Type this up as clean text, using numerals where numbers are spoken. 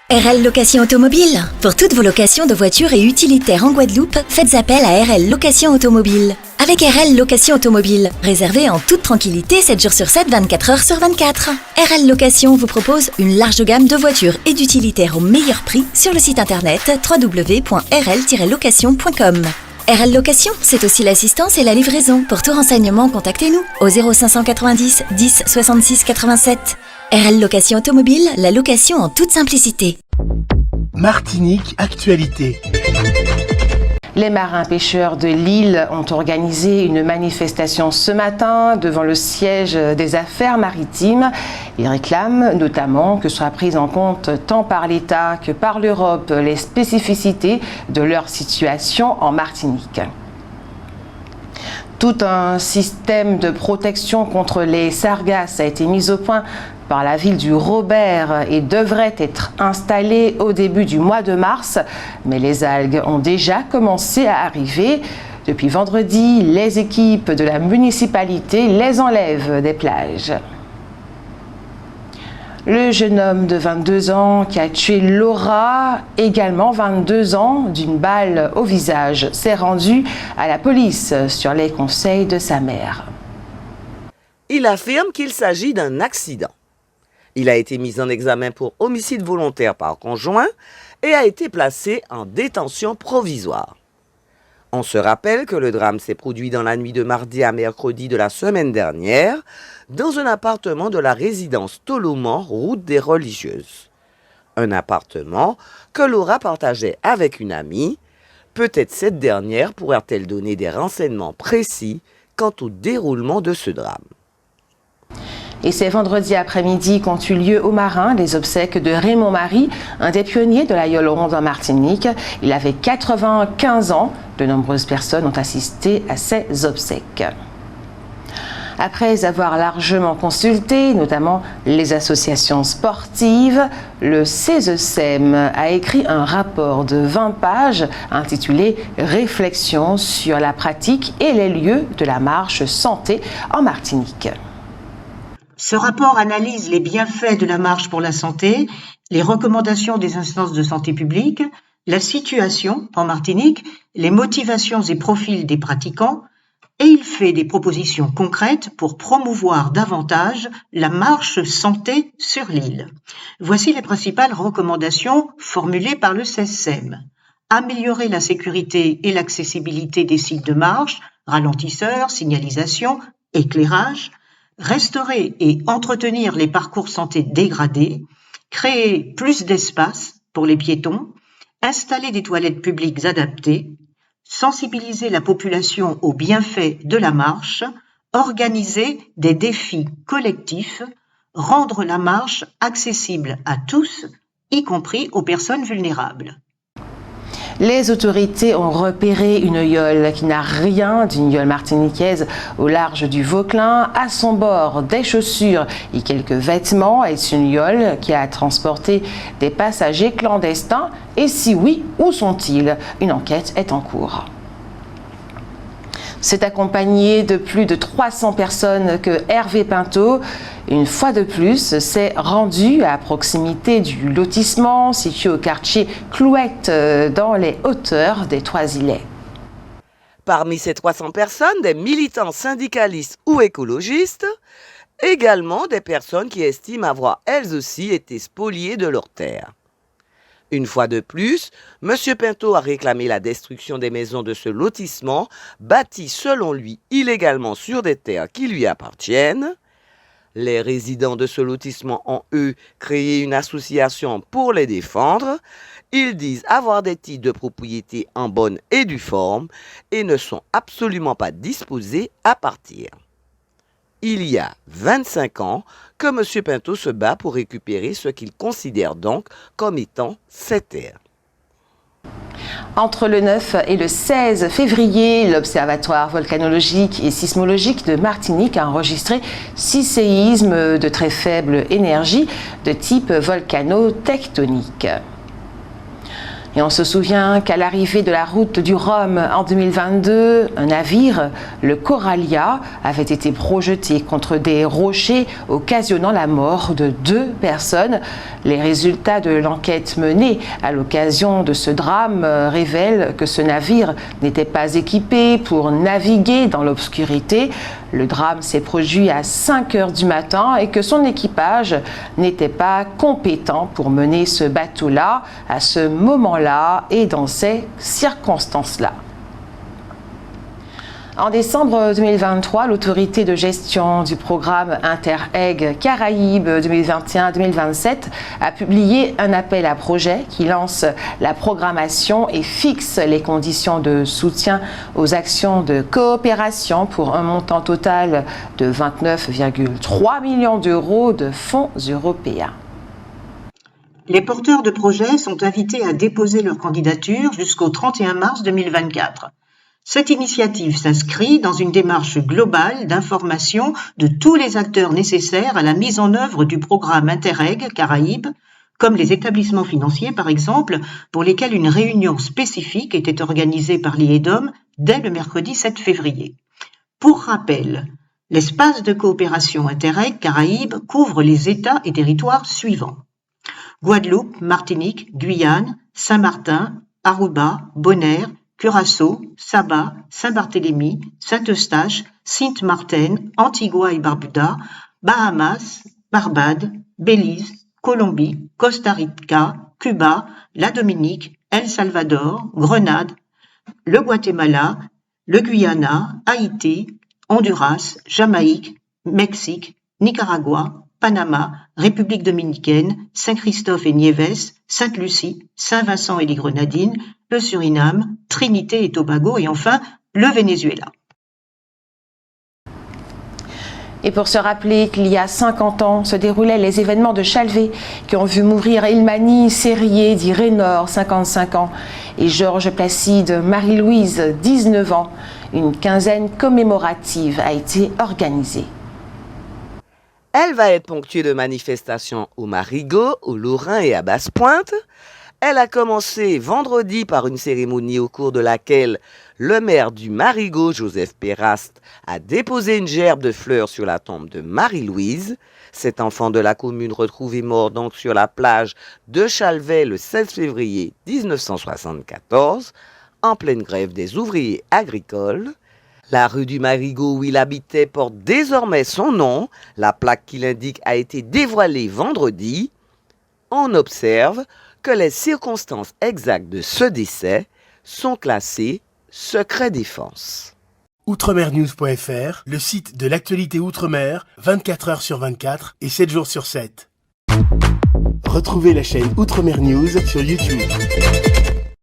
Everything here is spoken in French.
RL Location Automobile. Pour toutes vos locations de voitures et utilitaires en Guadeloupe, faites appel à RL Location Automobile. Avec RL Location Automobile, réservez en toute tranquillité 7 jours sur 7, 24 heures sur 24. RL Location vous propose une large gamme de voitures et d'utilitaires au meilleur prix sur le site internet www.rl-location.com. RL Location, c'est aussi l'assistance et la livraison. Pour tout renseignement, contactez-nous au 0590 10 66 87. RL Location Automobile, la location en toute simplicité. Martinique Actualité. Les marins-pêcheurs de l'île ont organisé une manifestation ce matin devant le siège des affaires maritimes. Ils réclament notamment que soient prises en compte tant par l'État que par l'Europe les spécificités de leur situation en Martinique. Tout un système de protection contre les sargasses a été mis au point par la ville du Robert et devrait être installé au début du mois de mars. Mais les algues ont déjà commencé à arriver. Depuis vendredi, les équipes de la municipalité les enlèvent des plages. Le jeune homme de 22 ans qui a tué Laura, également 22 ans, d'une balle au visage, s'est rendu à la police sur les conseils de sa mère. Il affirme qu'il s'agit d'un accident. Il a été mis en examen pour homicide volontaire par conjoint et a été placé en détention provisoire. On se rappelle que le drame s'est produit dans la nuit de mardi à mercredi de la semaine dernière dans un appartement de la résidence Toloman, route des Religieuses. Un appartement que Laura partageait avec une amie. Peut-être cette dernière pourra-t-elle donner des renseignements précis quant au déroulement de ce drame. Et c'est vendredi après-midi qu'ont eu lieu aux Marins les obsèques de Raymond Marie, un des pionniers de la Yole ronde en Martinique. Il avait 95 ans. De nombreuses personnes ont assisté à ces obsèques. Après avoir largement consulté, notamment les associations sportives, le CESESEM a écrit un rapport de 20 pages intitulé « Réflexion sur la pratique et les lieux de la marche santé en Martinique ». Ce rapport analyse les bienfaits de la marche pour la santé, les recommandations des instances de santé publique, la situation en Martinique, les motivations et profils des pratiquants, et il fait des propositions concrètes pour promouvoir davantage la marche santé sur l'île. Voici les principales recommandations formulées par le CESEM. Améliorer la sécurité et l'accessibilité des sites de marche, ralentisseurs, signalisation, éclairage, restaurer et entretenir les parcours santé dégradés, créer plus d'espace pour les piétons, installer des toilettes publiques adaptées, sensibiliser la population aux bienfaits de la marche, organiser des défis collectifs, rendre la marche accessible à tous, y compris aux personnes vulnérables. Les autorités ont repéré une yole qui n'a rien d'une yole martiniquaise au large du Vauclin. À son bord, des chaussures et quelques vêtements. Est-ce une yole qui a transporté des passagers clandestins? Et si oui, où sont-ils? Une enquête est en cours. C'est accompagné de plus de 300 personnes que Hervé Pinto, une fois de plus, s'est rendu à proximité du lotissement situé au quartier Clouette dans les hauteurs des Trois-Îlets. Parmi ces 300 personnes, des militants syndicalistes ou écologistes, également des personnes qui estiment avoir elles aussi été spoliées de leurs terres. Une fois de plus, M. Pinto a réclamé la destruction des maisons de ce lotissement, bâti selon lui illégalement sur des terres qui lui appartiennent. Les résidents de ce lotissement ont, eux, créé une association pour les défendre. Ils disent avoir des titres de propriété en bonne et due forme et ne sont absolument pas disposés à partir. Il y a 25 ans que M. Pinto se bat pour récupérer ce qu'il considère donc comme étant ses terres. Entre le 9 et le 16 février, l'Observatoire volcanologique et sismologique de Martinique a enregistré 6 séismes de très faible énergie de type volcano-tectonique. Et on se souvient qu'à l'arrivée de la route du Rhum en 2022, un navire, le Coralia, avait été projeté contre des rochers, occasionnant la mort de 2 personnes. Les résultats de l'enquête menée à l'occasion de ce drame révèlent que ce navire n'était pas équipé pour naviguer dans l'obscurité. Le drame s'est produit à 5 heures du matin et que son équipage n'était pas compétent pour mener ce bateau-là à ce moment-là et dans ces circonstances-là. En décembre 2023, l'autorité de gestion du programme Interreg Caraïbes 2021-2027 a publié un appel à projet qui lance la programmation et fixe les conditions de soutien aux actions de coopération pour un montant total de 29,3 millions d'euros de fonds européens. Les porteurs de projets sont invités à déposer leur candidature jusqu'au 31 mars 2024. Cette initiative s'inscrit dans une démarche globale d'information de tous les acteurs nécessaires à la mise en œuvre du programme Interreg Caraïbes, comme les établissements financiers par exemple, pour lesquels une réunion spécifique était organisée par l'IEDOM dès le mercredi 7 février. Pour rappel, l'espace de coopération Interreg Caraïbes couvre les États et territoires suivants: Guadeloupe, Martinique, Guyane, Saint-Martin, Aruba, Bonaire, Curaçao, Saba, Saint-Barthélemy, Saint-Eustache, Sint-Maarten, Antigua et Barbuda, Bahamas, Barbade, Belize, Colombie, Costa Rica, Cuba, la Dominique, El Salvador, Grenade, le Guatemala, le Guyana, Haïti, Honduras, Jamaïque, Mexique, Nicaragua, Panama, République dominicaine, Saint-Christophe et Nieves, Sainte-Lucie, Saint-Vincent et les Grenadines, le Suriname, Trinité et Tobago et enfin le Venezuela. Et pour se rappeler qu'il y a 50 ans se déroulaient les événements de Chalvet qui ont vu mourir Ilmani Serrier, dit Raynor, 55 ans, et Georges Placide Marie-Louise, 19 ans, une quinzaine commémorative a été organisée. Elle va être ponctuée de manifestations au Marigot, au Lorrain et à Basse-Pointe. Elle a commencé vendredi par une cérémonie au cours de laquelle le maire du Marigot, Joseph Péraste, a déposé une gerbe de fleurs sur la tombe de Marie-Louise, cet enfant de la commune retrouvé mort donc sur la plage de Chalvet le 16 février 1974, en pleine grève des ouvriers agricoles. La rue du Marigot où il habitait porte désormais son nom. La plaque qui l'indique a été dévoilée vendredi. On observe que les circonstances exactes de ce décès sont classées secret défense. Outremernews.fr, le site de l'actualité Outre-mer, 24 heures sur 24 et 7 jours sur 7. Retrouvez la chaîne Outremer News sur YouTube.